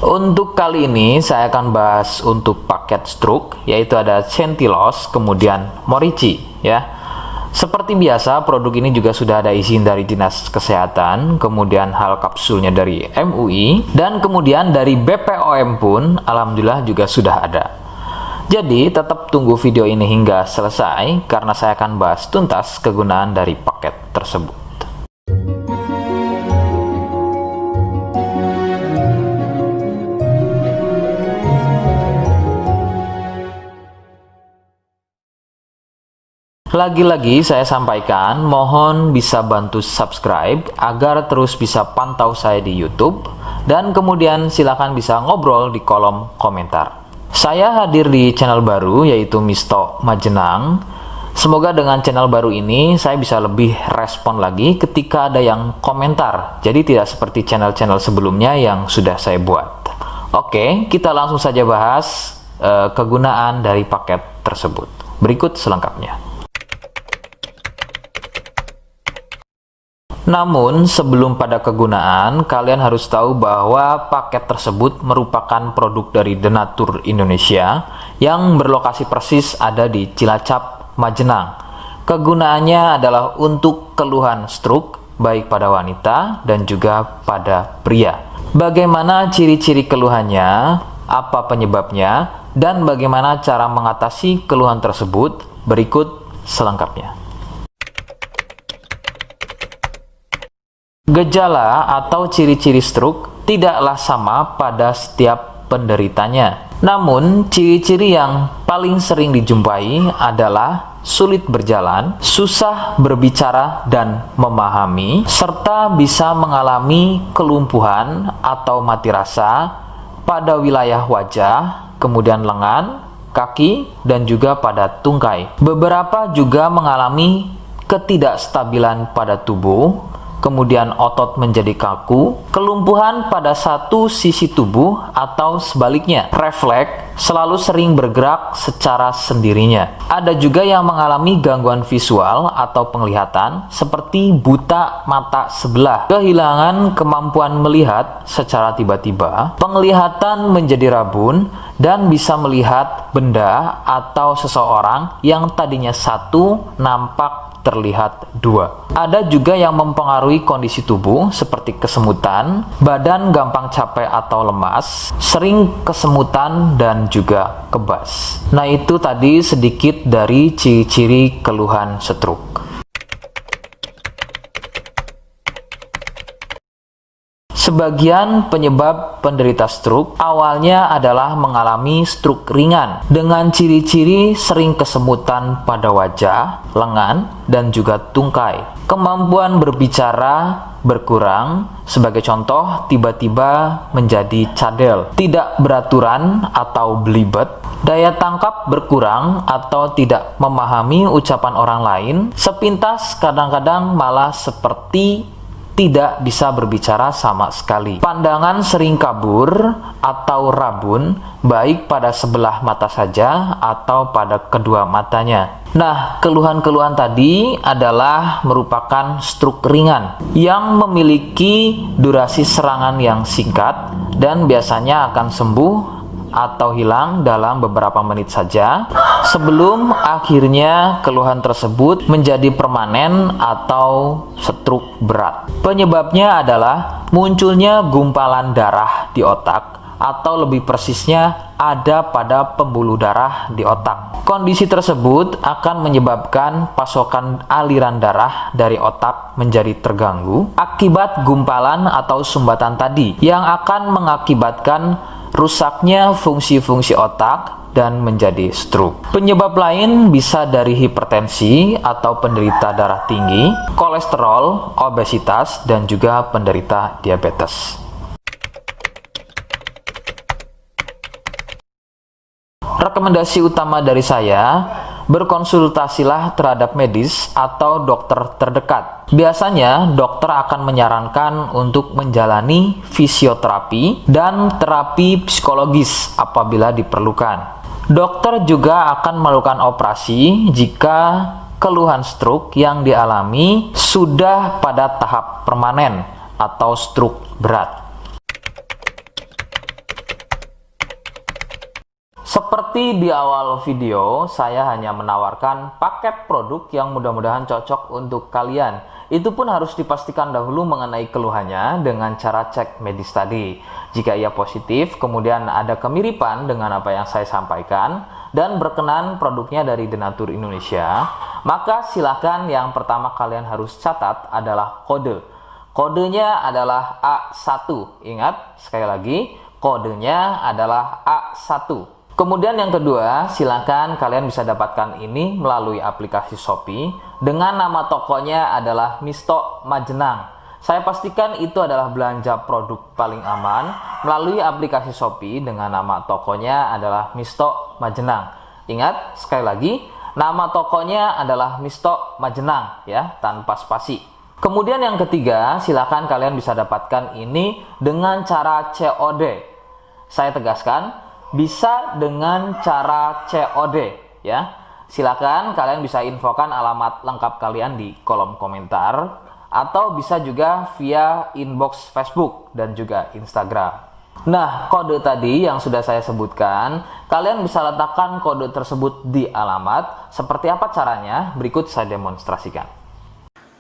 Untuk kali ini saya akan bahas untuk paket stroke, yaitu ada Centillos, kemudian Morici ya. Seperti biasa, produk ini juga sudah ada izin dari Dinas Kesehatan, kemudian hal kapsulnya dari MUI, dan kemudian dari BPOM pun alhamdulillah juga sudah ada. Jadi tetap tunggu video ini hingga selesai karena saya akan bahas tuntas kegunaan dari paket tersebut. Lagi-lagi saya sampaikan, mohon bisa bantu subscribe agar terus bisa pantau saya di YouTube, dan kemudian silakan bisa ngobrol di kolom komentar. Saya hadir di channel baru yaitu Misto Majenang. Semoga dengan channel baru ini saya bisa lebih respon lagi ketika ada yang komentar. Jadi tidak seperti channel-channel sebelumnya yang sudah saya buat. Oke, kita langsung saja bahas kegunaan dari paket tersebut. Berikut selengkapnya. Namun, sebelum pada kegunaan, kalian harus tahu bahwa paket tersebut merupakan produk dari Denatur Indonesia yang berlokasi persis ada di Cilacap, Majenang. Kegunaannya adalah untuk keluhan stroke, baik pada wanita dan juga pada pria. Bagaimana ciri-ciri keluhannya, apa penyebabnya, dan bagaimana cara mengatasi keluhan tersebut, berikut selengkapnya. Gejala atau ciri-ciri stroke tidaklah sama pada setiap penderitanya. Namun, ciri-ciri yang paling sering dijumpai adalah sulit berjalan, susah berbicara dan memahami, serta bisa mengalami kelumpuhan atau mati rasa pada wilayah wajah, kemudian lengan, kaki, dan juga pada tungkai. Beberapa juga mengalami ketidakstabilan pada tubuh, kemudian otot menjadi kaku, kelumpuhan pada satu sisi tubuh atau sebaliknya, refleks selalu sering bergerak secara sendirinya. Ada juga yang mengalami gangguan visual atau penglihatan seperti buta mata sebelah, kehilangan kemampuan melihat secara tiba-tiba, penglihatan menjadi rabun, dan bisa melihat benda atau seseorang yang tadinya satu nampak terlihat dua. Ada juga yang mempengaruhi kondisi tubuh seperti kesemutan, badan gampang capek atau lemas, sering kesemutan dan juga kebas. Nah, itu tadi sedikit dari ciri-ciri keluhan stroke. Sebagian penyebab penderita stroke awalnya adalah mengalami stroke ringan dengan ciri-ciri sering kesemutan pada wajah, lengan, dan juga tungkai. Kemampuan berbicara berkurang, sebagai contoh tiba-tiba menjadi cadel, tidak beraturan atau belibet, daya tangkap berkurang atau tidak memahami ucapan orang lain, sepintas kadang-kadang malah seperti tidak bisa berbicara sama sekali. Pandangan sering kabur atau rabun, baik pada sebelah mata saja atau pada kedua matanya. Nah, keluhan-keluhan tadi adalah merupakan stroke ringan yang memiliki durasi serangan yang singkat dan biasanya akan sembuh atau hilang dalam beberapa menit saja sebelum akhirnya keluhan tersebut menjadi permanen atau stroke berat. Penyebabnya adalah munculnya gumpalan darah di otak, atau lebih persisnya ada pada pembuluh darah di otak. Kondisi tersebut akan menyebabkan pasokan aliran darah dari otak menjadi terganggu akibat gumpalan atau sumbatan tadi yang akan mengakibatkan rusaknya fungsi-fungsi otak dan menjadi stroke. Penyebab lain bisa dari hipertensi atau penderita darah tinggi, kolesterol, obesitas, dan juga penderita diabetes. Rekomendasi utama dari saya, berkonsultasilah terhadap medis atau dokter terdekat. Biasanya, dokter akan menyarankan untuk menjalani fisioterapi dan terapi psikologis apabila diperlukan. Dokter juga akan melakukan operasi jika keluhan stroke yang dialami sudah pada tahap permanen atau stroke berat. Seperti di awal video, saya hanya menawarkan paket produk yang mudah-mudahan cocok untuk kalian. Itu pun harus dipastikan dahulu mengenai keluhannya dengan cara cek medis tadi. Jika ia positif, kemudian ada kemiripan dengan apa yang saya sampaikan, dan berkenan produknya dari Denatur Indonesia, maka silakan yang pertama kalian harus catat adalah kode. Kodenya adalah A1. Ingat, sekali lagi, kodenya adalah A1. Kemudian yang kedua, silakan kalian bisa dapatkan ini melalui aplikasi Shopee dengan nama tokonya adalah Misto Majenang. Saya pastikan itu adalah belanja produk paling aman melalui aplikasi Shopee dengan nama tokonya adalah Misto Majenang. Ingat, sekali lagi, nama tokonya adalah Misto Majenang ya, tanpa spasi. Kemudian yang ketiga, silakan kalian bisa dapatkan ini dengan cara COD. Saya tegaskan, bisa dengan cara COD ya. Silakan kalian bisa infokan alamat lengkap kalian di kolom komentar atau bisa juga via inbox Facebook dan juga Instagram. Nah, kode tadi yang sudah saya sebutkan, kalian bisa letakkan kode tersebut di alamat. Seperti apa caranya? Berikut saya demonstrasikan.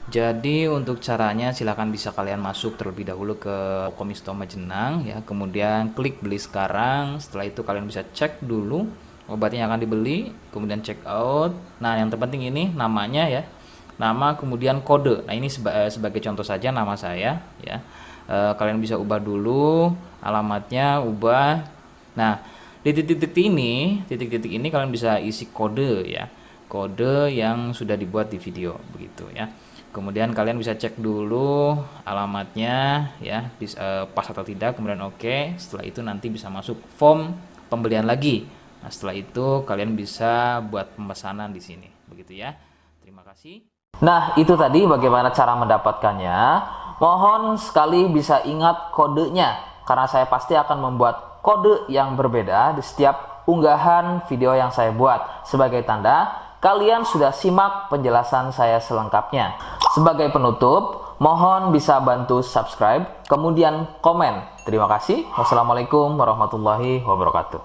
Jadi untuk caranya silakan bisa kalian masuk terlebih dahulu ke Misto Majenang ya, kemudian klik beli sekarang. Setelah itu kalian bisa cek dulu obatnya yang akan dibeli, kemudian check out. Nah, yang terpenting ini namanya ya, nama kemudian kode. Nah, ini sebagai contoh saja nama saya ya. Kalian bisa ubah dulu alamatnya, ubah. Nah, di titik-titik ini kalian bisa isi kode ya, kode yang sudah dibuat di video begitu ya. Kemudian kalian bisa cek dulu alamatnya ya, pas atau tidak, kemudian oke. Setelah itu nanti bisa masuk form pembelian lagi. Nah, setelah itu kalian bisa buat pemesanan di sini begitu ya. Terima kasih. Nah, itu tadi bagaimana cara mendapatkannya. Mohon sekali bisa ingat kodenya, karena saya pasti akan membuat kode yang berbeda di setiap unggahan video yang saya buat sebagai tanda kalian sudah simak penjelasan saya selengkapnya. Sebagai penutup, mohon bisa bantu subscribe, kemudian komen. Terima kasih. Wassalamualaikum warahmatullahi wabarakatuh.